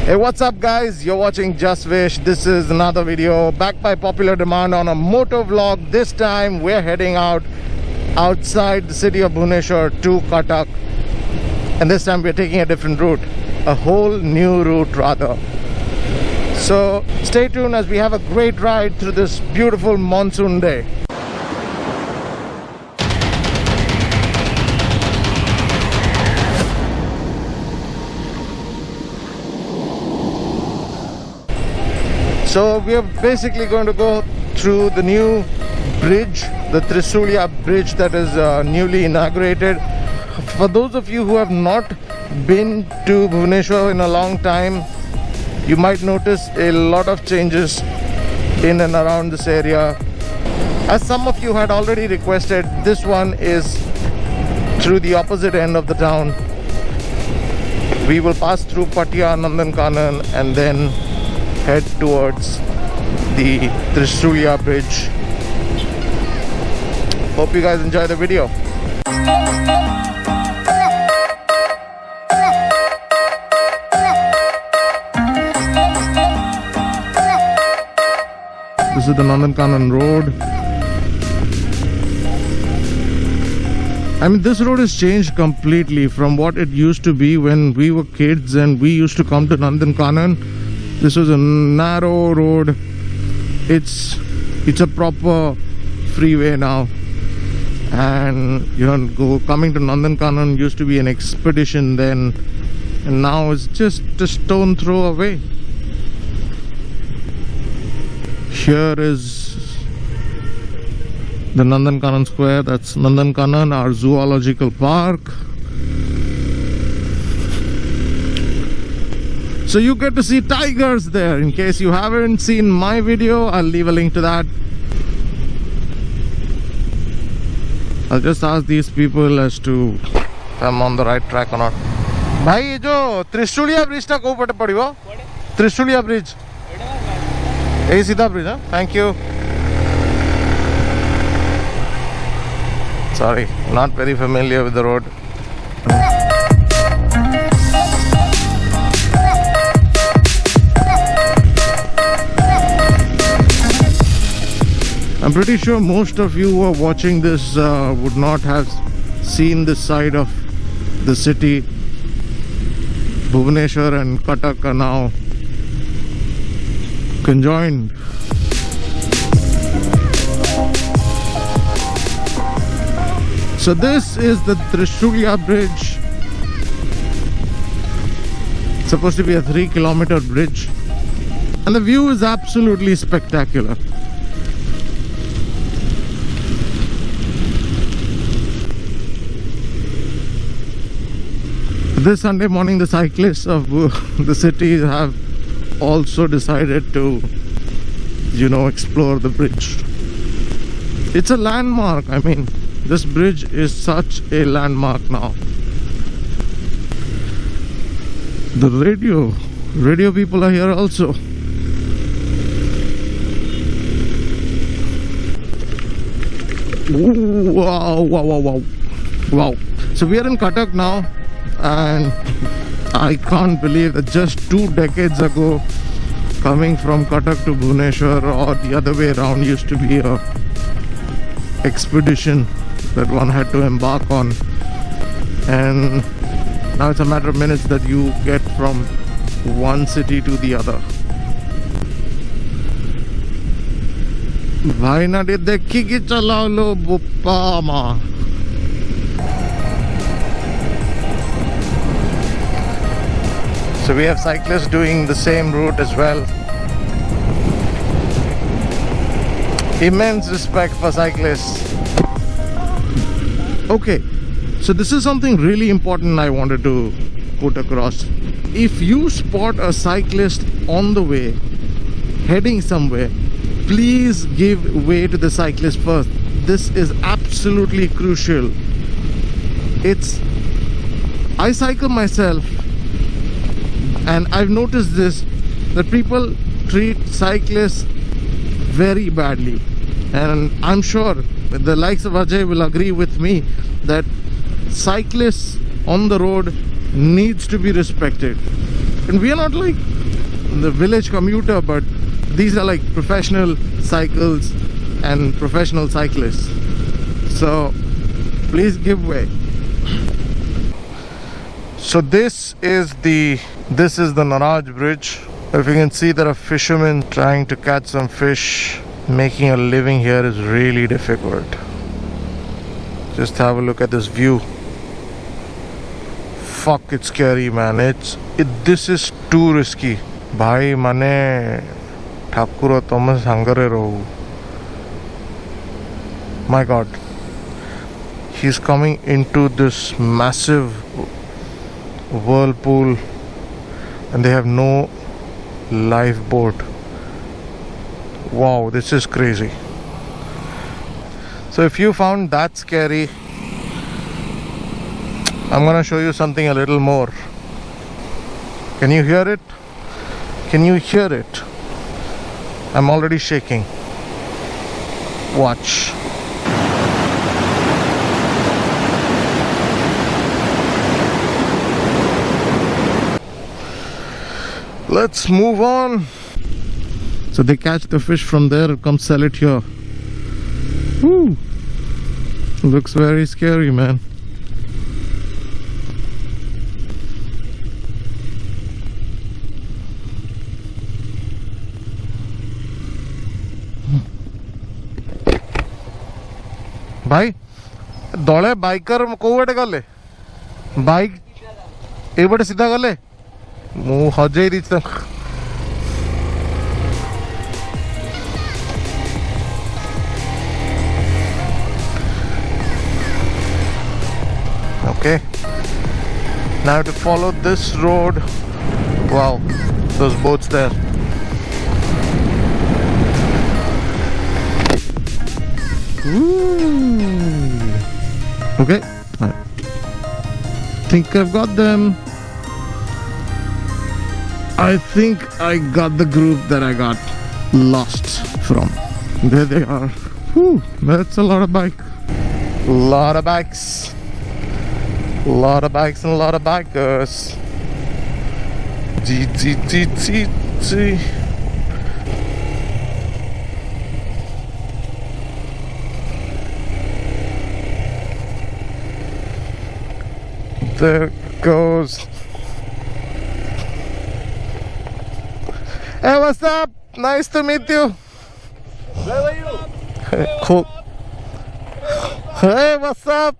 Hey, what's up guys? You're watching Just Wish. This is another video back by popular demand on a moto vlog. This time we're heading outside the city of Bhubaneswar to Cuttack, and this time we're taking a different route, a whole new route rather. So stay tuned as we have a great ride through this beautiful monsoon day. So we are basically going to go through the new bridge, the Trisulia bridge that is newly inaugurated. For those of you who have not been to Bhubaneswar in a long time, you might notice a lot of changes in and around this area. As some of you had already requested, this one is through the opposite end of the town. We will pass through Patia, Nandankanan, and then head towards the Trisulia bridge. Hope you guys enjoy the video. This is the Nandankanan road. I mean, this road has changed completely from what it used to be when we were kids and we used to come to Nandankanan. This was a narrow road. It's a proper freeway now, and coming to Nandankanan used to be an expedition then, and now it's just a stone throw away. Here is the Nandankanan Square. That's Nandankanan, our zoological park. So you get to see tigers there. In case you haven't seen my video, I'll leave a link to that. I'll just ask these people as to if I'm on the right track or not. Bhai, ye jo Trisulia bridge ta ko pate padibo? Trisulia bridge. Hey, Sida bridge, huh? Thank you. Sorry, not very familiar with the road. I'm pretty sure most of you who are watching this would not have seen this side of the city. Bhubaneswar and Cuttack are now conjoined. So this is the Trisulia bridge. It's supposed to be a 3-kilometer bridge, and the view is absolutely spectacular. This Sunday morning, the cyclists of the city have also decided to, explore the bridge. It's a landmark. I mean, this bridge is such a landmark now. The radio people are here also. Ooh, wow. So we are in Cuttack now. And I can't believe that just 2 decades ago, coming from Cuttack to Bhubaneswar or the other way around used to be a expedition that one had to embark on, and now it's a matter of minutes that you get from one city to the other. Bhai na de dekhi ki chalao lo buppa ma. So we have cyclists doing the same route as well. Immense respect for cyclists. Okay, so this is something really important I wanted to put across. If you spot a cyclist on the way, heading somewhere, please give way to the cyclist first. This is absolutely crucial. I cycle myself, and I've noticed this, that people treat cyclists very badly, and I'm sure the likes of Ajay will agree with me that cyclists on the road needs to be respected. and we are not like the village commuter, but these are like professional cycles and professional cyclists, so please give way. So this is the Naraj Bridge. If you can see, there are fishermen trying to catch some fish. Making a living here is really difficult. Just have a look at this view. Fuck, it's scary, man. This is too risky. Bhai mane Thakuro Thomas Hangare Rohu. My God. He's coming into this massive whirlpool and they have no lifeboat. Wow, this is crazy. So if you found that scary, I'm gonna show you something a little more. Can you hear it? Can you hear it? I'm already shaking. Watch. Let's move on. So they catch the fish from there, come sell it here. Woo. Looks very scary, man. भाई दौड़े biker को बटे गले bike ए बटे सीधा गले मु हजे दी Okay, now I have to follow this road. Wow, those boats there. Ooh. Okay, I think I've got them. I think I got the group that I got lost from. There they are. Whew, that's a lot of bike. Lot of bikes. A lot of bikes and a lot of bikers. G. There goes. Hey, what's up? Nice to meet you. Where were you? Cool. Hey, what's up?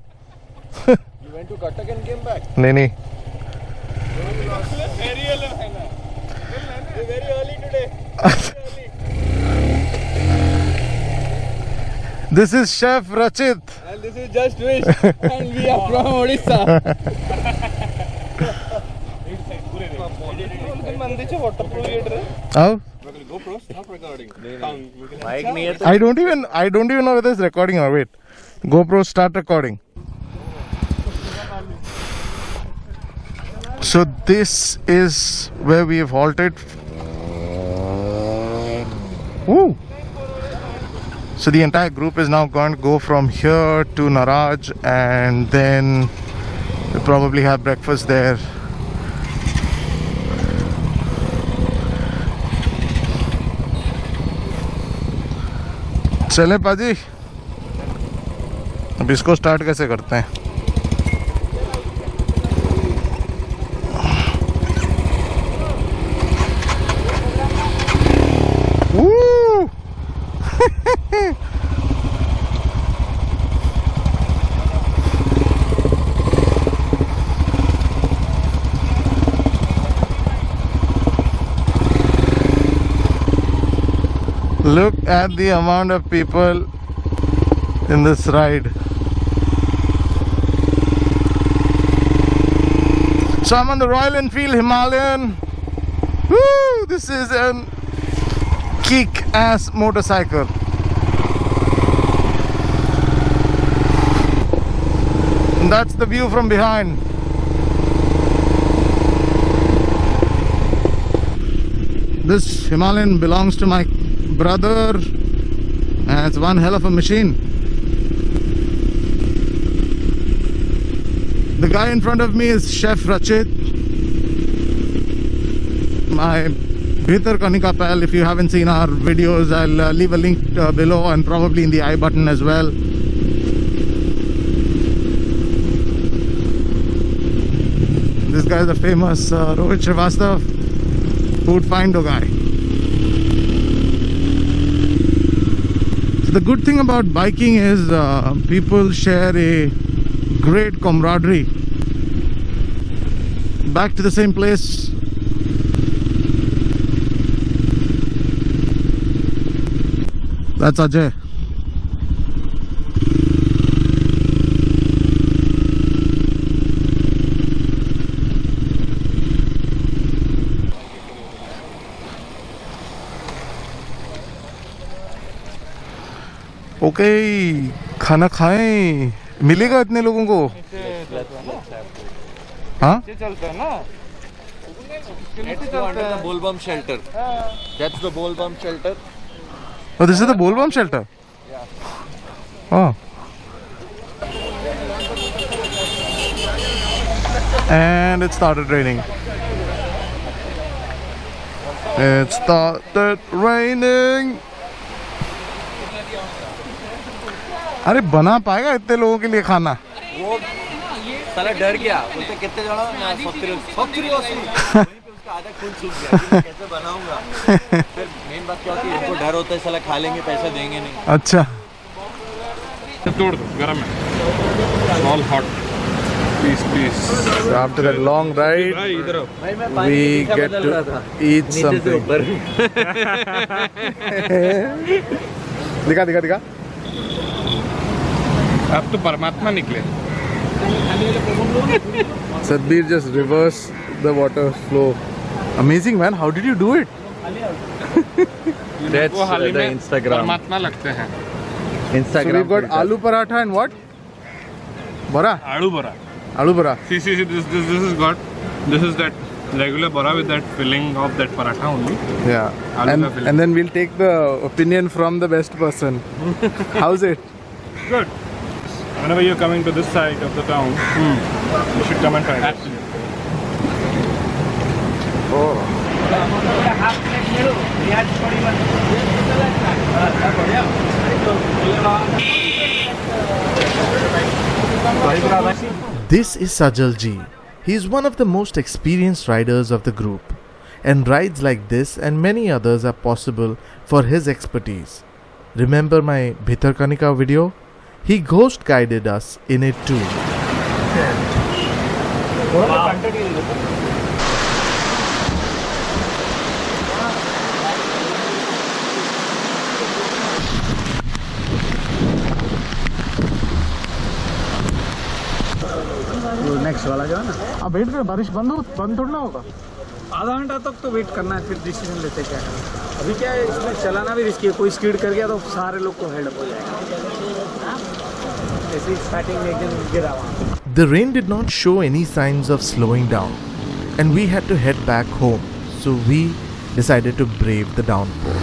You went to Cuttack and came back. Nini. Very early today. This is Chef Rachit. And this is Just Wish. And we are from Odisha. How? GoPro's not recording. I don't even know whether it's recording or wait. GoPro start recording. So this is where we have halted. Woo! So the entire group is now going to go from here to Naraj and then we'll probably have breakfast there. चले पाजी अब इसको start कैसे करते हैं Look at the amount of people in this ride. So I'm on the Royal Enfield Himalayan. Woo! This is a kick-ass motorcycle. And that's the view from behind. This Himalayan belongs to my brother and it's one hell of a machine. The guy in front of me is Chef Rachit. my Bhitarkanika Pal. If you haven't seen our videos, I'll leave a link below and probably in the I button as well. This guy is a famous Rohit Srivastav food finder guy. So the good thing about biking is people share a great camaraderie. Back to the same place. That's Ajay. Okay, खाना खाएं। मिलेगा इतने लोगों को? हाँ, चलता है ना। Let's go under the Bolbam shelter. That's the Bolbam shelter. oh, this is the Bolbam shelter. Yeah. Oh. And it started raining. It started raining. अरे बना पाएगा इतने लोगों के लिए खाना? वो साला डर गया, बोलते कितने जड़ा मैं 70 उसका आधा खून सूख गया कि मैं कैसे बनाऊंगा। फिर मेन बात क्या होती है, इनको डर होता है साला खा लेंगे पैसे देंगे नहीं। अच्छा, तोड़ दो, गरम है, all hot, please. so after that long ride भाई इधर आओ। we get to eat something. दिखा अब तो परमात्मा निकले। Sadhbir just reversed the water flow. Amazing, man. How did you do it? That's वो हाल ही में परमात्मा लगते हैं। So we've got aloo paratha and what? Bara? आलू बड़ा। Aloo bara. See, this is that regular bara with that filling of that paratha only. Yeah. Aloo ka filling. And then we'll take the opinion from the best person. How's it? Good. Whenever you're coming to this side of the town, you should come and try this. This is Sajal Ji. He is one of the most experienced riders of the group, and rides like this and many others are possible for his expertise. Remember my Bhitarkanika video? He ghost guided us in it too. Next वाला जो है ना, अब wait कर, बारिश बंद थोड़ा होगा। आधा घंटा तक तो वेट करना है, फिर डिसीजन लेते क्या है। अभी क्या है, इसमें चलाना भी रिस्की है, कोई स्पीड कर गया तो सारे लोग को हेल्प हो जाएगा। ऐसी स्टार्टिंग में एकदम गिरा वहाँ। The rain did not show any signs of slowing down, and we had to head back home, so we decided to brave the downpour.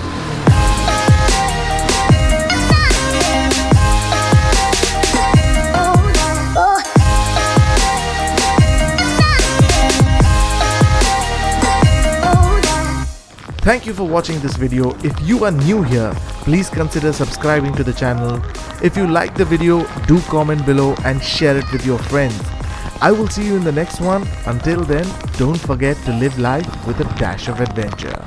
Thank you for watching this video. If you are new here, please consider subscribing to the channel. If you like the video, do comment below and share it with your friends. I will see you in the next one. Until then, don't forget to live life with a dash of adventure.